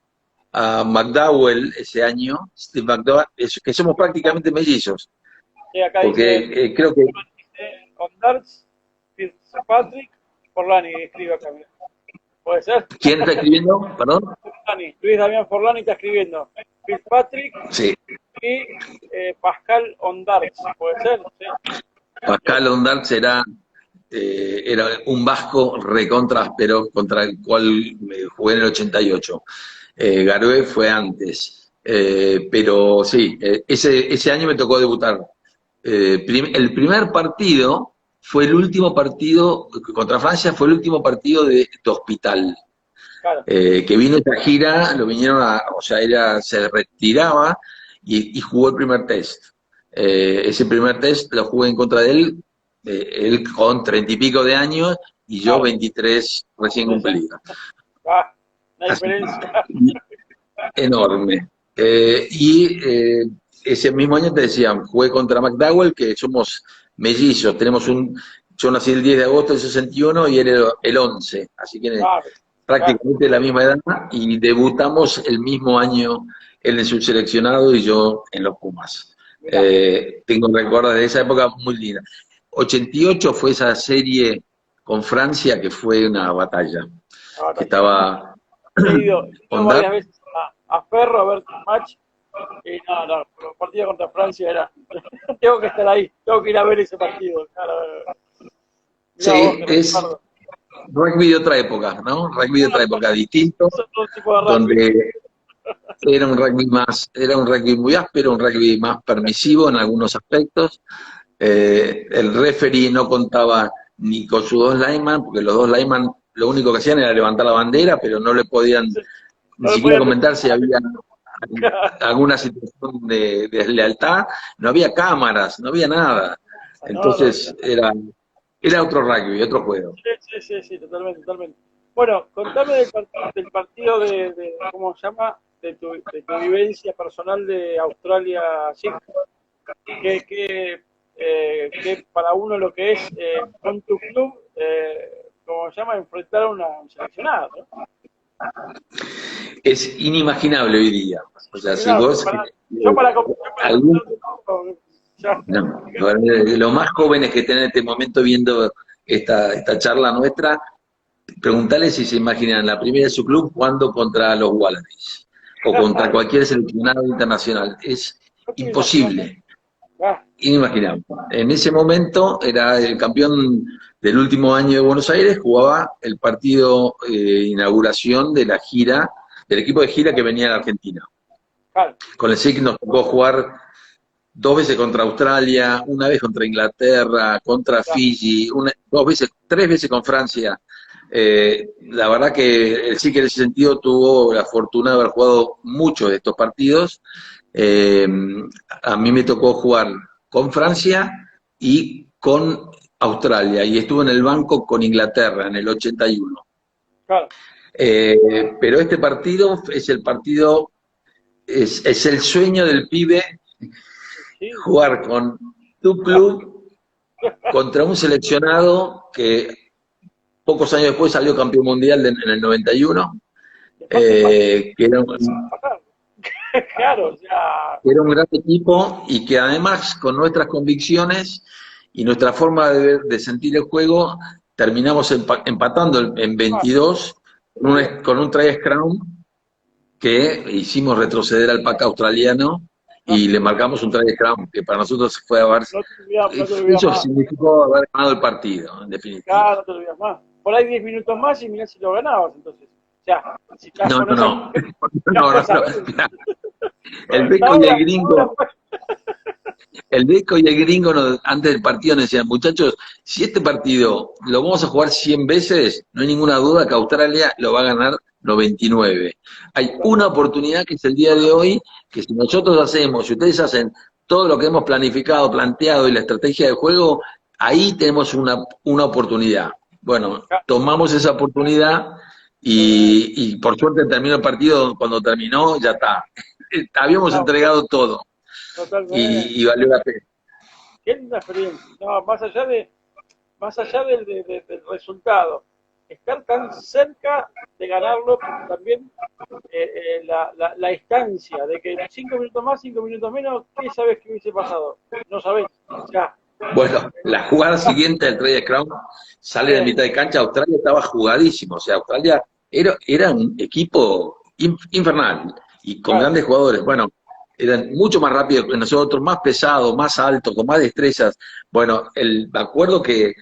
a McDowell ese año, Steve McDowell, que somos prácticamente mellizos. Sí, acá porque dice, creo que... Ondarts, Fitzpatrick, Forlani, escribe acá. ¿Puede ser? ¿Quién está escribiendo? Perdón. Forlani, Luis Damián Forlani está escribiendo. Fitzpatrick Sí. y Pascal Ondarts, ¿puede ser? Sí. Pascal Ondarts era un vasco recontra áspero contra el cual me jugué en el 88. Garué fue antes. Pero sí, ese año me tocó debutar. El primer partido fue el último partido contra Francia, fue el último partido de hospital. Claro. Que vino esta gira, lo vinieron o sea, se retiraba y jugó el primer test. Ese primer test lo jugué en contra de él con 30 y pico de años y yo 23 recién cumplidos. La diferencia. Enorme. Ese mismo año te decía, jugué contra McDowell, que somos mellizos, yo nací el 10 de agosto del 61 y él era el 11, así que prácticamente la misma edad, y debutamos el mismo año, él en su seleccionado y yo en los Pumas. Tengo recuerdos de esa época muy linda. 88 fue esa serie con Francia que fue una batalla. Que estaba... He ido varias veces a Ferro a ver tu match, y no, el partido contra Francia era... tengo que estar ahí, tengo que ir a ver ese partido. Claro. Sí, es rugby de otra época, ¿no? Rugby de otra época, distinto, donde era un rugby muy áspero, un rugby más permisivo en algunos aspectos. El referee no contaba ni con sus dos linemen, porque los dos linemen lo único que hacían era levantar la bandera, pero no le podían ni siquiera comentar si había alguna situación de deslealtad. No había cámaras, no había nada. Entonces era otro rugby, otro juego. Sí, totalmente. Bueno, contame del partido de ¿cómo se llama? De tu vivencia personal de Australia, sí. Que para uno lo que es con tu club, ¿cómo se llama? Enfrentar a un seleccionado, ¿no? Es inimaginable hoy día. O sea, si vos... los más jóvenes que estén en este momento viendo esta charla nuestra, preguntarles si se imaginan la primera de su club jugando contra los Wallabies o contra cualquier seleccionado internacional. Es imposible. Inimaginable. En ese momento era el campeón del último año de Buenos Aires, jugaba el partido inauguración de la gira, del equipo de gira que venía a Argentina. Con el SIC nos tocó jugar 2 veces contra Australia, 1 vez contra Inglaterra, contra Fiji, 3 veces con Francia. La verdad que el SIC en ese sentido tuvo la fortuna de haber jugado muchos de estos partidos. A mí me tocó jugar con Francia y con Australia, y estuve en el banco con Inglaterra en el 81. Pero este partido es el partido, es el sueño del pibe, jugar con tu club contra un seleccionado que pocos años después salió campeón mundial en el 91, que era era un gran equipo, y que además con nuestras convicciones y nuestra forma de sentir el juego terminamos empatando en 22 con un try scrum que hicimos retroceder al pack australiano y le marcamos un try scrum que para nosotros fue eso significó haber ganado el partido, en definitiva. Claro, no te olvidas más. Por ahí 10 minutos más y mirá si lo ganabas, entonces. Ya, si no. El Beco y el gringo antes del partido nos decían, muchachos, si este partido lo vamos a jugar 100 veces, no hay ninguna duda que Australia lo va a ganar 99. Hay una oportunidad que es el día de hoy, que si nosotros hacemos, si ustedes hacen todo lo que hemos planificado, planteado y la estrategia de juego, ahí tenemos una oportunidad. Bueno, tomamos esa oportunidad y por suerte terminó el partido, cuando terminó ya está. Habíamos No, entregado todo totalmente. y valió la pena. Qué linda experiencia. No, más allá del resultado, estar tan cerca de ganarlo, pero también la instancia de que 5 minutos más, 5 minutos menos, ¿qué sabes que hubiese pasado? No sabés, ya. Bueno, la jugada siguiente del Trade Crown sale de Sí, mitad de cancha. Australia estaba jugadísimo, o sea, Australia era un equipo infernal y con claro, grandes jugadores. Bueno, eran mucho más rápidos que nosotros, más pesados, más altos, con más destrezas. Bueno, me acuerdo que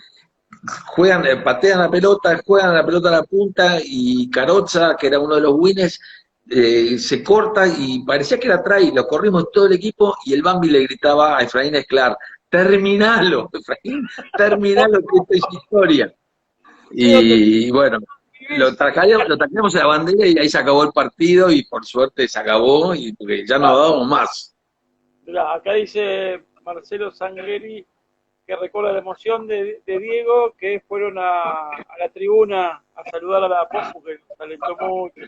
juegan, patean la pelota a la punta y Carozza, que era uno de los winners, se corta y parecía que era try, lo corrimos todo el equipo y el Bambi le gritaba a Efraín Esclar, terminalo, Efraín, terminalo, que esto es historia. ¿qué donde Y bueno, vivís? lo trajeron a la bandera y ahí se acabó el partido y por suerte se acabó y porque ya no dábamos más. Mirá, acá dice Marcelo Sangueri que recuerda la emoción de Diego, que fueron a la tribuna a saludar a la Popu, que nos alentó mucho.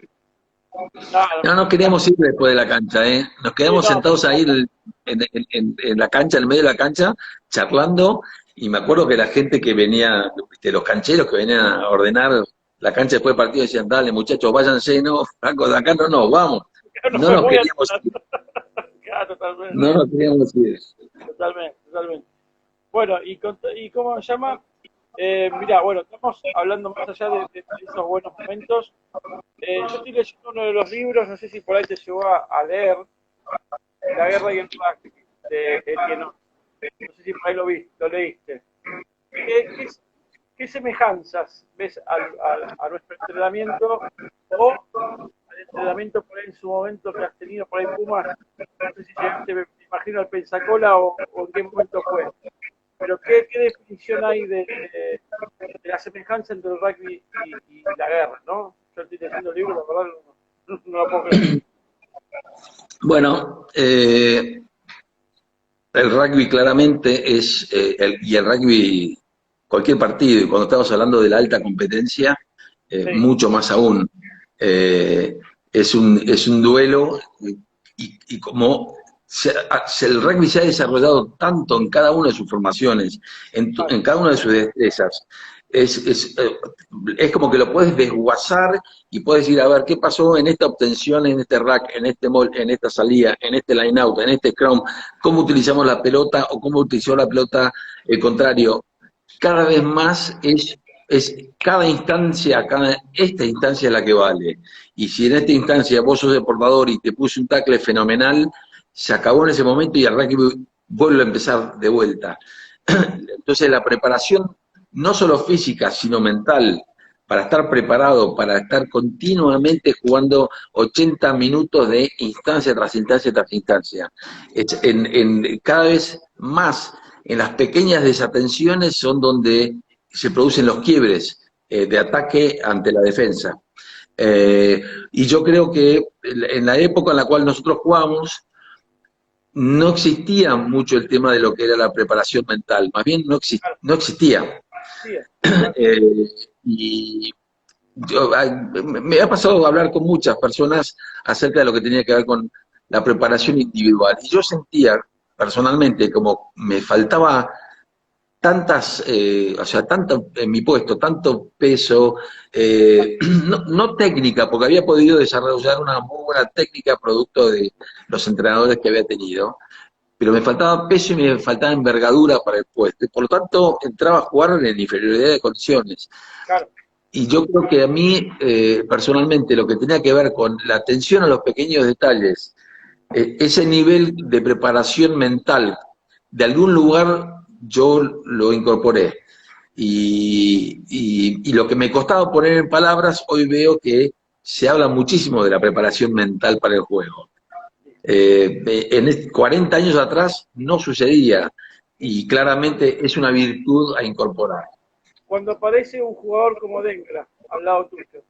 Nada, No, no queríamos ir después de la cancha, ¿eh? Nos sí, quedamos no, sentados ahí en la cancha, en el medio de la cancha, charlando, y me acuerdo que la gente que venía, de los cancheros que venían a ordenar la cancha después del partido, decían, dale muchachos, váyanse, no, Franco, de acá no nos vamos. no No me nos voy a queríamos entrar. ir, Claro, totalmente, no nos queríamos ir. totalmente, totalmente. Bueno, y cómo se llama, mirá, bueno, estamos hablando más allá de esos buenos momentos. Yo estoy leyendo uno de los libros, no sé si por ahí te llegó a leer, La guerra y el rugby, de Etienne. No sé si por ahí lo leíste. ¿Qué, qué, qué semejanzas ves a nuestro entrenamiento o al entrenamiento por ahí en su momento que has tenido por ahí Pumas? No sé si llegaste, me imagino, al Pensacola o en qué momento fue. Pero ¿qué definición hay de la semejanza entre el rugby y la guerra, ¿no? Yo estoy leyendo el libro, la verdad no lo puedo creer. Bueno, el rugby claramente es, y el rugby, cualquier partido, y cuando estamos hablando de la alta competencia, Sí, mucho más aún. Eh, es un duelo y como el rugby se ha desarrollado tanto en cada una de sus formaciones, claro, en cada una de sus destrezas, es como que lo puedes desguazar y puedes ir a ver qué pasó en esta obtención, en este rack, en este mall, en esta salida, en este line out, en este scrum, cómo utilizamos la pelota o cómo utilizó la pelota el contrario. Cada vez más es cada instancia, esta instancia es la que vale. Y si en esta instancia vos sos deportador y te puse un tackle fenomenal, se acabó en ese momento y el rugby vuelve a empezar de vuelta. Entonces la preparación, no solo física, sino mental, para estar preparado, para estar continuamente jugando 80 minutos de instancia tras instancia tras instancia. Cada vez más en las pequeñas desatenciones son donde se producen los quiebres de ataque ante la defensa. Y yo creo que en la época en la cual nosotros jugamos, no existía mucho el tema de lo que era la preparación mental, más bien claro, no existía. sí, totalmente. Eh, y me ha pasado a hablar con muchas personas acerca de lo que tenía que ver con la preparación individual. Y yo sentía personalmente como me faltaba o sea, tanto en mi puesto, tanto peso, no técnica, porque había podido desarrollar una muy buena técnica producto de los entrenadores que había tenido, pero me faltaba peso y me faltaba envergadura para el puesto. Y por lo tanto, entraba a jugar en inferioridad de condiciones. Claro, Y yo creo que a mí, personalmente, lo que tenía que ver con la atención a los pequeños detalles, ese nivel de preparación mental, de algún lugar yo lo incorporé. Y lo que me costaba poner en palabras, hoy veo que se habla muchísimo de la preparación mental para el juego. 40 años atrás no sucedía y claramente es una virtud a incorporar. cuando aparece un jugador como Dengra al lado tuyo,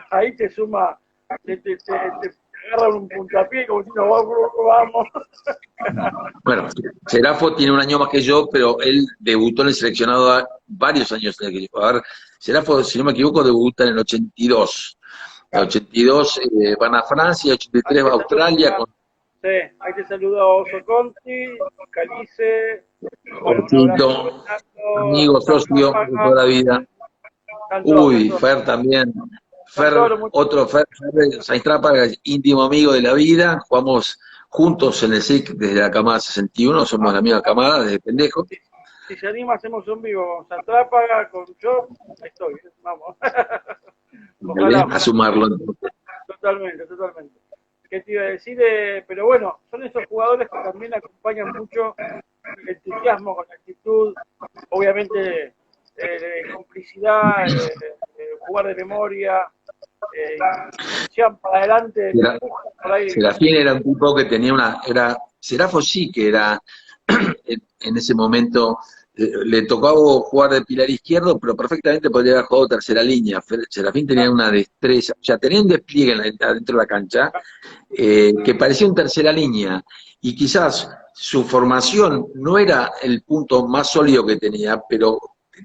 ahí te suma, te agarran un puntapié como si no vamos. Bueno, Serafo tiene un año más que yo, pero él debutó en el seleccionado varios años antes que yo. A ver, Serafo, si no me equivoco, debuta en el 82. En el 82 van a Francia, 83 va a Australia. Sí, ahí te saludo a Oso Conti, Calice, bueno, un Ortito, amigo, socio de toda la vida. Uy, Fer también. Fer, otro Fer Sainz-Trápaga, íntimo amigo de la vida. Jugamos juntos en el SIC desde la camada 61, somos la misma camada desde pendejo. Si se anima, hacemos un vivo con Saintrápaga, con yo, ahí estoy, vamos. Ojalá, a sumarlo. Totalmente. ¿Qué te iba a decir? Pero bueno, son esos jugadores que también acompañan mucho el entusiasmo con la actitud, obviamente complicidad, jugar de memoria, llevan para adelante, por ahí. Serafín era un tipo que tenía Serafo sí que era, en ese momento, le tocaba jugar de pilar izquierdo, pero perfectamente podría haber jugado tercera línea. Serafín tenía una destreza, o sea, tenía un despliegue dentro de la cancha, que parecía un tercera línea, y quizás su formación no era el punto más sólido que tenía, pero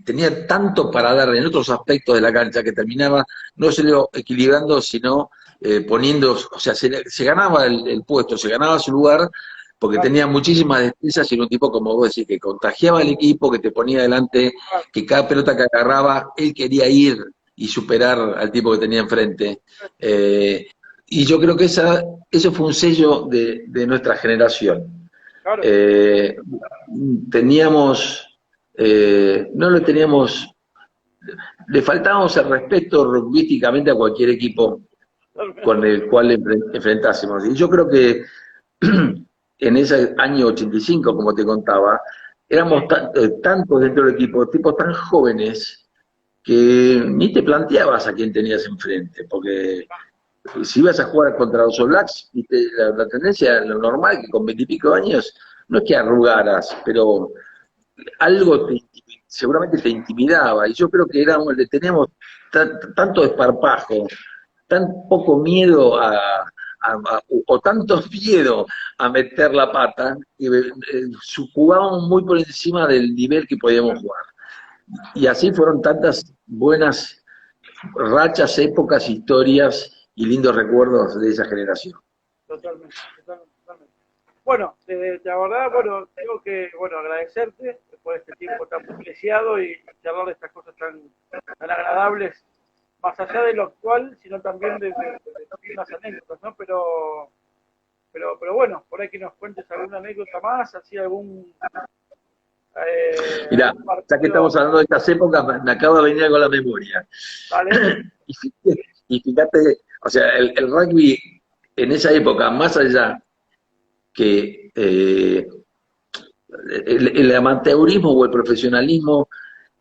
tenía tanto para dar en otros aspectos de la cancha que terminaba no solo equilibrando, sino poniendo, o sea, se ganaba el puesto, se ganaba su lugar, porque tenía muchísimas destrezas y era un tipo, como vos decís, que contagiaba al equipo, que te ponía adelante, que cada pelota que agarraba, él quería ir y superar al tipo que tenía enfrente. Y yo creo que eso fue un sello de nuestra generación. Claro. No lo teníamos, le faltábamos el respeto rugbyísticamente a cualquier equipo con el cual enfrentásemos. Y yo creo que en ese año 85, como te contaba, éramos tantos dentro del equipo, tipos tan jóvenes, que ni te planteabas a quién tenías enfrente, porque si ibas a jugar contra los All Blacks, la tendencia, lo normal, que con 20 y pico años, no es que arrugaras, pero algo seguramente te intimidaba, y yo creo que teníamos tanto desparpajo, tan poco miedo o tanto miedo a meter la pata, que jugábamos muy por encima del nivel que podíamos jugar. Y así fueron tantas buenas rachas, épocas, historias y lindos recuerdos de esa generación. Totalmente. Bueno, la verdad, tengo que agradecerte por este tiempo tan preciado y charlar de estas cosas tan agradables, más allá de lo actual, sino también de unas anécdotas, ¿no? Pero bueno, por ahí que nos cuentes alguna anécdota más, así algún... Mirá, ya que estamos hablando de estas épocas, me acaba de venir algo a la memoria. Vale. Y fíjate, o sea, el rugby en esa época, más allá que el amateurismo o el profesionalismo,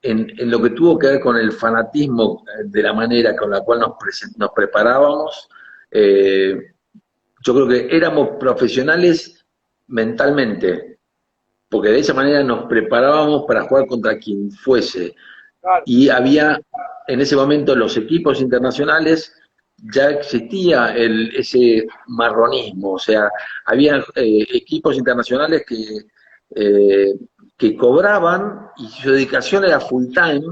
en lo que tuvo que ver con el fanatismo de la manera con la cual nos preparábamos, yo creo que éramos profesionales mentalmente, porque de esa manera nos preparábamos para jugar contra quien fuese. Y había, en ese momento, los equipos internacionales, ya existía ese marronismo, o sea, había equipos internacionales que cobraban y su dedicación era full time,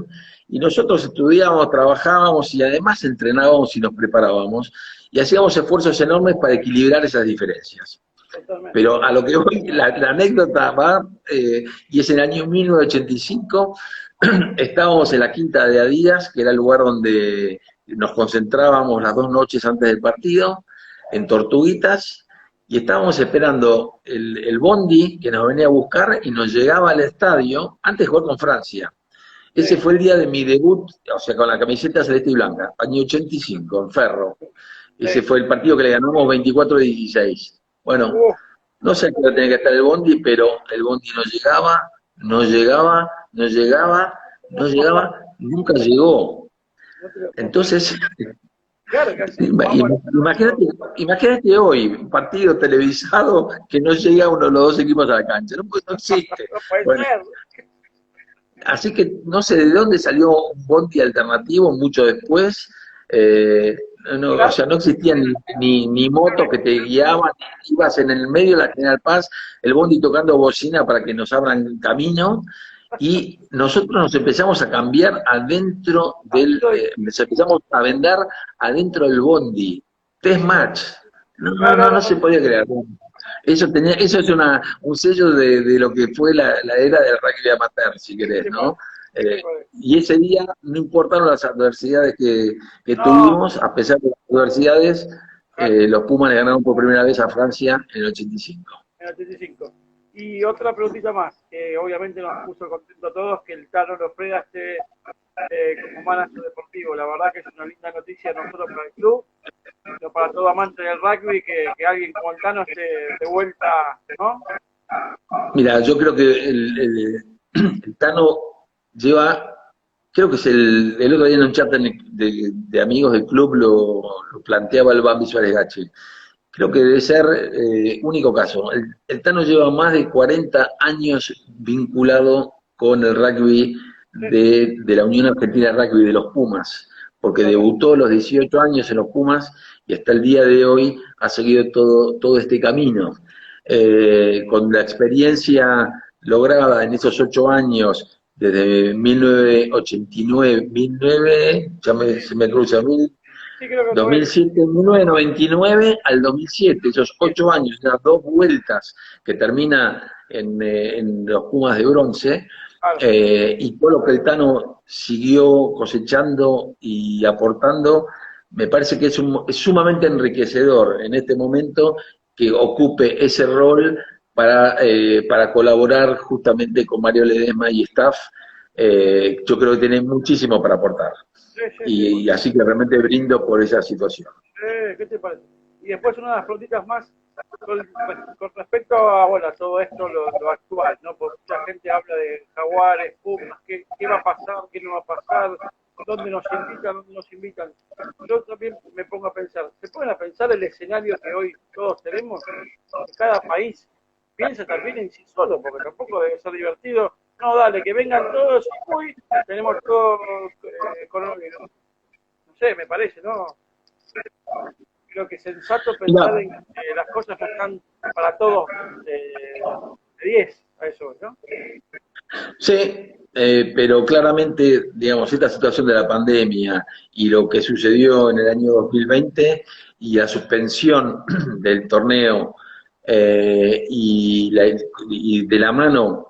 y nosotros estudiábamos, trabajábamos y además entrenábamos y nos preparábamos, y hacíamos esfuerzos enormes para equilibrar esas diferencias. Pero a lo que voy, la anécdota va, y es en el año 1985, estábamos en la quinta de Adías, que era el lugar donde nos concentrábamos las 2 noches antes del partido, en Tortuguitas, y estábamos esperando el bondi que nos venía a buscar y nos llegaba al estadio antes de jugar con Francia. Ese fue el día de mi debut, o sea, con la camiseta celeste y blanca, año 85, en Ferro. Ese fue el partido que le ganamos 24-16. Bueno, no sé a qué hora tenía que estar el bondi, pero el bondi no llegaba, nunca llegó. Entonces, imagínate hoy, un partido televisado que no llega uno de los 2 equipos a la cancha, no existe. Bueno, así que no sé de dónde salió un bondi alternativo mucho después, no, o Claro, sea, no existían ni motos que te guiaban, ibas en el medio de la General Paz, el bondi tocando bocina para que nos abran camino, y nosotros nos empezamos a cambiar adentro así del, lo digo. nos empezamos a vender adentro del bondi, test match. No, no, Claro, no, no, no se podía creer. Eso tenía, eso es un sello de lo que fue la era del rugby amateur, si querés, sí, ¿no? sí, Y ese día no importaron las adversidades que no, tuvimos, a pesar de las adversidades, los Pumas le ganaron por primera vez a Francia en el 85. en el 85. Y otra preguntita más, que obviamente nos puso contento a todos, que el Tano Lofreda esté como manager deportivo. La verdad que es una linda noticia no solo para el club, sino para todo amante del rugby, que alguien como el Tano esté de vuelta, ¿no? Mira, yo creo que el Tano lleva, creo que es el otro día en un chat de amigos del club lo planteaba el Bambi Suárez Gachi. Creo que debe ser único caso. El Tano lleva más de 40 años vinculado con el rugby Sí, de la Unión Argentina de Rugby, de los Pumas, porque total. debutó a los 18 años en los Pumas y hasta el día de hoy ha seguido todo este camino. Con la experiencia lograda en esos 8 años, desde 1989, 19, se me cruza, Sí, creo que 2007, 1999 al 2007, esos 8 años, ya 2 vueltas que termina en los Pumas de bronce, claro, y todo lo que el Tano siguió cosechando y aportando, me parece que es sumamente enriquecedor en este momento que ocupe ese rol para colaborar justamente con Mario Ledesma y staff. Yo creo que tiene muchísimo para aportar. sí, sí, sí. Y así que realmente brindo por esa situación. ¿Qué te parece? Y después una de las preguntitas más con respecto a, bueno, a todo esto, lo actual, ¿no? Porque mucha gente habla de Jaguares, Pumas, qué va a pasar, qué no va a pasar, dónde nos invitan, dónde nos invitan. Yo también me pongo a pensar, ¿se pueden a pensar el escenario que hoy todos tenemos? Que cada país piensa también en sí solo, porque tampoco debe ser divertido. No, dale, que vengan todos y uy, tenemos todo económico. No sé, me parece, ¿no? Creo que es sensato Mira, pensar en que las cosas no están para todos de 10 a eso, ¿no? sí, pero claramente, digamos, esta situación de la pandemia y lo que sucedió en el año 2020 y la suspensión del torneo y de la mano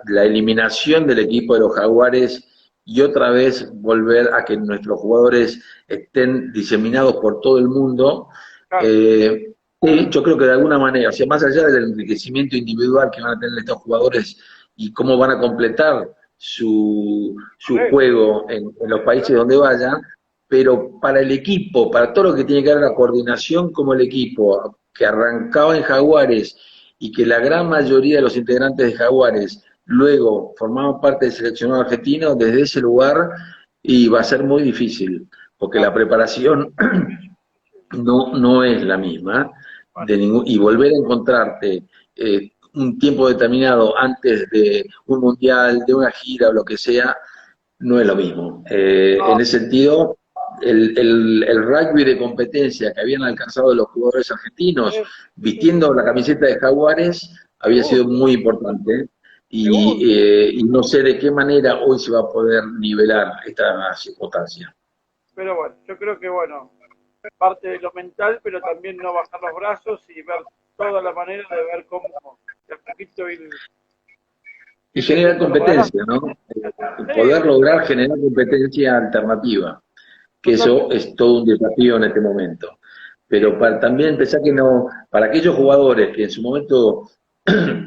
la eliminación del equipo de los Jaguares y otra vez volver a que nuestros jugadores estén diseminados por todo el mundo, Claro, eh, sí, yo creo que de alguna manera, o sea, más allá del enriquecimiento individual que van a tener estos jugadores y cómo van a completar su correcto. juego en los países donde vayan, pero para el equipo, para todo lo que tiene que ver la coordinación como el equipo, que arrancaba en Jaguares y que la gran mayoría de los integrantes de Jaguares luego formaban parte del seleccionado argentino, desde ese lugar y va a ser muy difícil, porque la Claro. preparación no es la misma, Bueno, y volver a encontrarte un tiempo determinado antes de un mundial, de una gira o lo que sea, no es lo mismo. En no, ese sentido, el rugby de competencia que habían alcanzado los jugadores argentinos sí, vistiendo la camiseta de Jaguares había sido seguro, muy importante. seguro. Y no sé de qué manera hoy se va a poder nivelar esta circunstancia. Pero bueno, yo creo que, bueno, parte de lo mental, pero también no bajar los brazos y ver toda la manera de ver cómo de a poquito Y ir generar metiéndolo para adelante. competencia, ¿no? Sí, Poder lograr generar competencia alternativa, que eso totalmente. es todo un desafío en este momento. Pero para también pensar que no, para aquellos jugadores que en su momento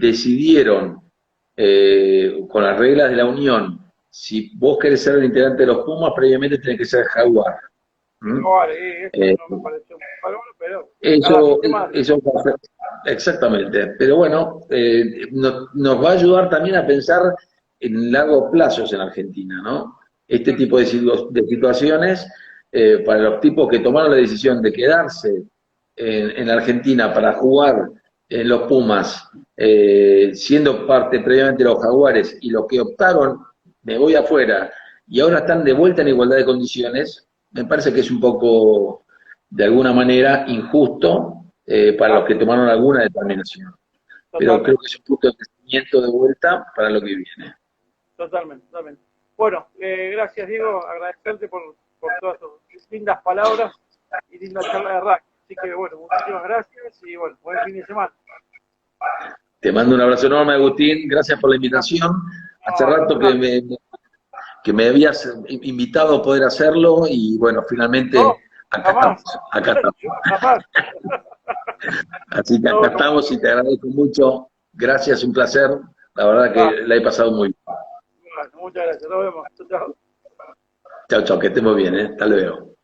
decidieron con las reglas de la Unión, si vos querés ser el integrante de los Pumas, previamente tenés que ser Jaguar. ¿Mm? No, vale, eso Eh, no me pareció muy valor, pero cada eso, sistema eso va a ser- exactamente. Pero bueno, nos va a ayudar también a pensar en largos plazos en Argentina, ¿no? Este tipo de situaciones, para los tipos que tomaron la decisión de quedarse en Argentina para jugar en los Pumas, siendo parte previamente de los Jaguares, y los que optaron, me voy afuera, y ahora están de vuelta en igualdad de condiciones, me parece que es un poco de alguna manera injusto para los que tomaron alguna determinación. Pero Totalmente. creo que es un punto de crecimiento de vuelta para lo que viene. Totalmente, totalmente. Bueno, gracias Diego, agradecerte por todas tus lindas palabras y linda charla de rugby. Así que bueno, muchísimas gracias y bueno, buen fin de semana. Te mando un abrazo enorme, Agustín. Gracias por la invitación. Hace rato que me habías invitado a poder hacerlo y bueno, No, finalmente acá jamás. estamos. Acá estamos. Jamás. Así que No, acá no. estamos y te agradezco mucho. Gracias, un placer. La verdad Ah, que la he pasado muy bien. bueno, muchas gracias. Nos vemos. Chao, chao. Chao, chao, que estemos bien, ¿eh? Hasta luego.